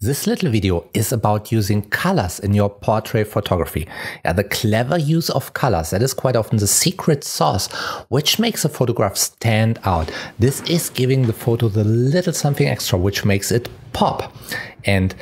This little video is about using colors in your portrait photography. The clever use of colors, that is quite often the secret sauce which makes a photograph stand out. This is giving the photo the little something extra which makes it pop. And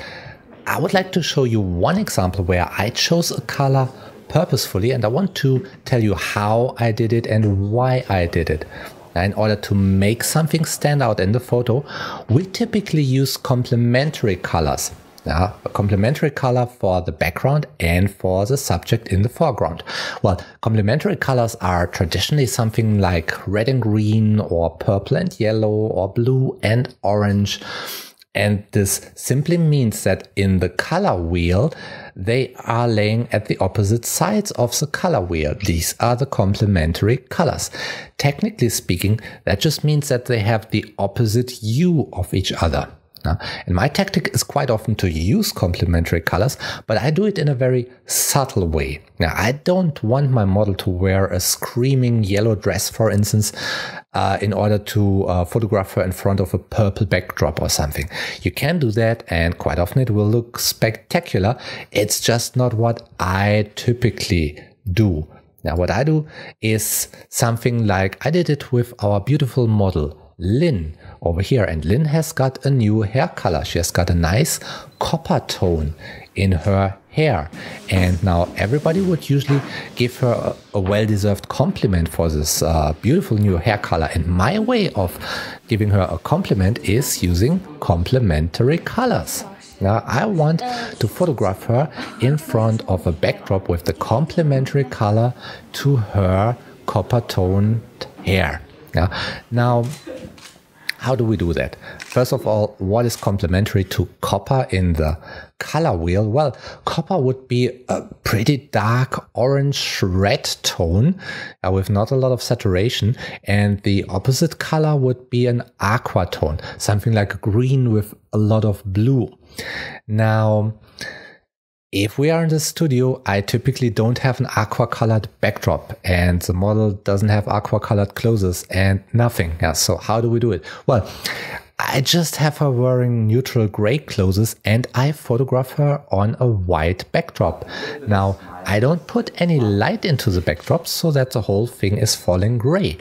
I would like to show you one example where I chose a color purposefully, and I want to tell you how I did it and why I did it. In order to make something stand out in the photo, we typically use complementary colors. A complementary color for the background and for the subject in the foreground. Well, complementary colors are traditionally something like red and green, or purple and yellow, or blue and orange. And this simply means that in the color wheel, they are laying at the opposite sides of the color wheel. These are the complementary colors. Technically speaking, that just means that they have the opposite hue of each other. And my tactic is quite often to use complementary colors, but I do it in a very subtle way. Now, I don't want my model to wear a screaming yellow dress, for instance, in order to photograph her in front of a purple backdrop or something. You can do that, and quite often it will look spectacular. It's just not what I typically do. Now, what I do is something like I did it with our beautiful model, Lynn, over here. And Lynn has got a new hair color. She has got a nice copper tone in her hair. And now everybody would usually give her a well-deserved compliment for this beautiful new hair color. And my way of giving her a compliment is using complementary colors. Now, I want to photograph her in front of a backdrop with the complementary color to her copper toned hair. Now, how do we do that? First of all, what is complementary to copper in the color wheel? Well, copper would be a pretty dark orange red tone with not a lot of saturation, and the opposite color would be an aqua tone, something like green with a lot of blue. Now, if we are in the studio, I typically don't have an aqua-colored backdrop, and the model doesn't have aqua-colored clothes and nothing. So how do we do it? Well, I just have her wearing neutral gray clothes, and I photograph her on a white backdrop. Now, I don't put any light into the backdrop so that the whole thing is falling gray.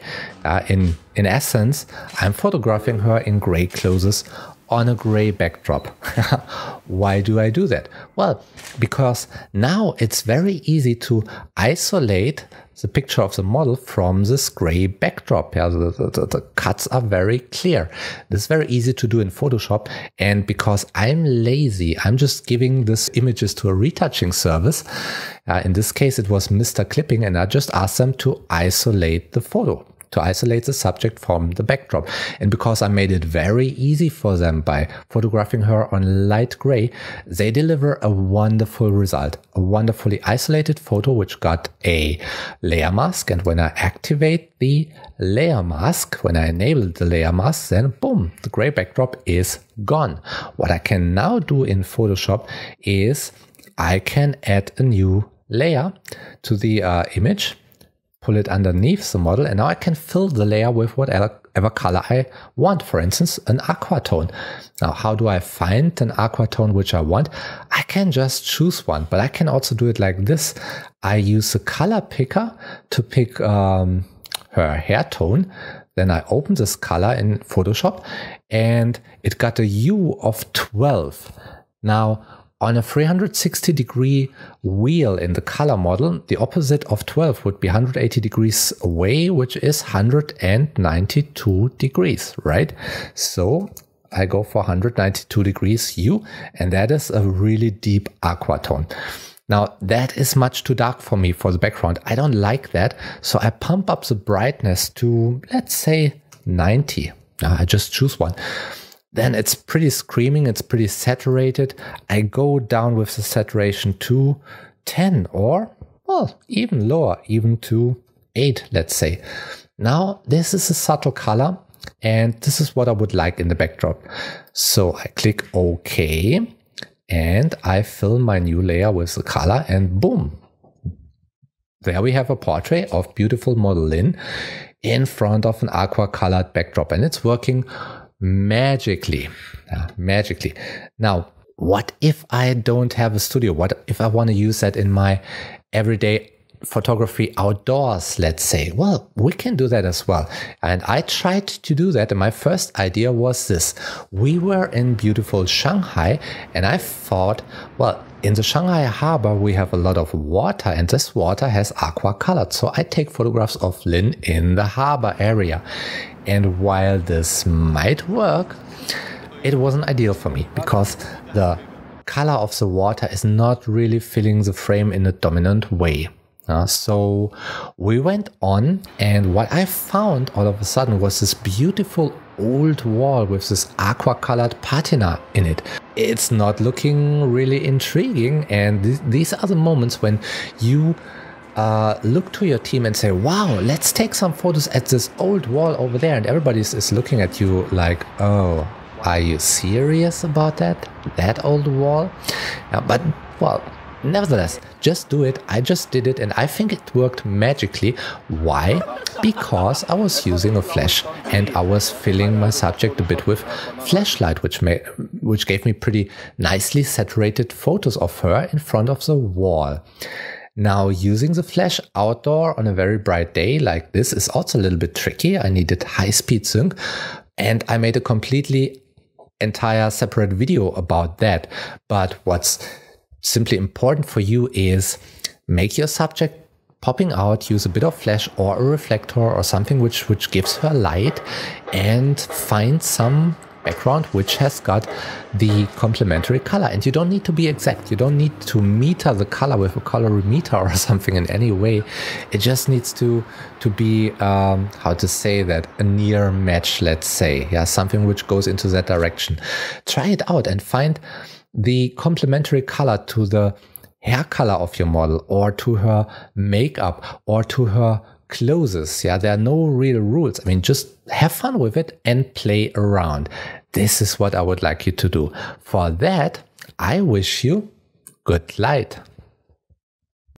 In essence, I'm photographing her in gray clothes on a gray backdrop. Why do I do that? Well, because now it's very easy to isolate the picture of the model from this gray backdrop. The cuts are very clear. This is very easy to do in Photoshop, and because I'm lazy, I'm just giving these images to a retouching service. In this case, it was Mr. Clipping, and I just asked them to isolate the photo, to isolate the subject from the backdrop. And because I made it very easy for them by photographing her on light gray, they deliver a wonderful result, a wonderfully isolated photo which got a layer mask. And when I activate the layer mask, when I enable the layer mask, then boom, the gray backdrop is gone. What I can now do in Photoshop is I can add a new layer to the image, pull it underneath the model, and now I can fill the layer with whatever color I want, for instance, an aqua tone. Now, how do I find an aqua tone which I want? I can just choose one, but I can also do it like this. I use the color picker to pick her hair tone. Then I open this color in Photoshop, and it got a hue of 12. Now, on a 360-degree wheel in the color model, the opposite of 12 would be 180 degrees away, which is 192 degrees, right? So I go for 192 degrees hue, and that is a really deep aqua tone. Now, that is much too dark for me for the background. I don't like that, so I pump up the brightness to, let's say, 90. Now, I just choose one. Then it's pretty screaming, it's pretty saturated. I go down with the saturation to 10, or, well, even lower, even to 8, let's say. Now, this is a subtle color, and this is what I would like in the backdrop. So I click OK, and I fill my new layer with the color, and boom. There we have a portrait of beautiful model Lynn in front of an aqua-colored backdrop, and it's working magically. Now, what if I don't have a studio? What if I want to use that in my everyday photography outdoors, let's say? Well, we can do that as well. And I tried to do that. And my first idea was this. We were in beautiful Shanghai, and I thought, well, in the Shanghai harbor, we have a lot of water, and this water has aqua colored. So I take photographs of Lin in the harbor area. And while this might work, it wasn't ideal for me because the color of the water is not really filling the frame in a dominant way. So we went on, and what I found all of a sudden was this beautiful old wall with this aqua colored patina in it. It's not looking really intriguing, and these are the moments when you look to your team and say, wow, let's take some photos at this old wall over there, and everybody is looking at you like, oh, are you serious about that old wall? But well, nevertheless, just do it. I just did it, and I think it worked magically. Why? Because I was using a flash, and I was filling my subject a bit with flashlight, which gave me pretty nicely saturated photos of her in front of the wall. Now, using the flash outdoor on a very bright day like this is also a little bit tricky. I needed high-speed sync, and I made a completely entire separate video about that. But what's simply important for you is make your subject popping out, use a bit of flash or a reflector or something which gives her light, and find some background which has got the complementary color. And you don't need to be exact. You don't need to meter the color with a colorimeter or something in any way. It just needs to be, how to say that, a near match, let's say. Yeah, something which goes into that direction. Try it out and find the complementary color to the hair color of your model, or to her makeup, or to her clothes. Yeah, there are no real rules. I mean, just have fun with it and play around. This is what I would like you to do. For that, I wish you good light.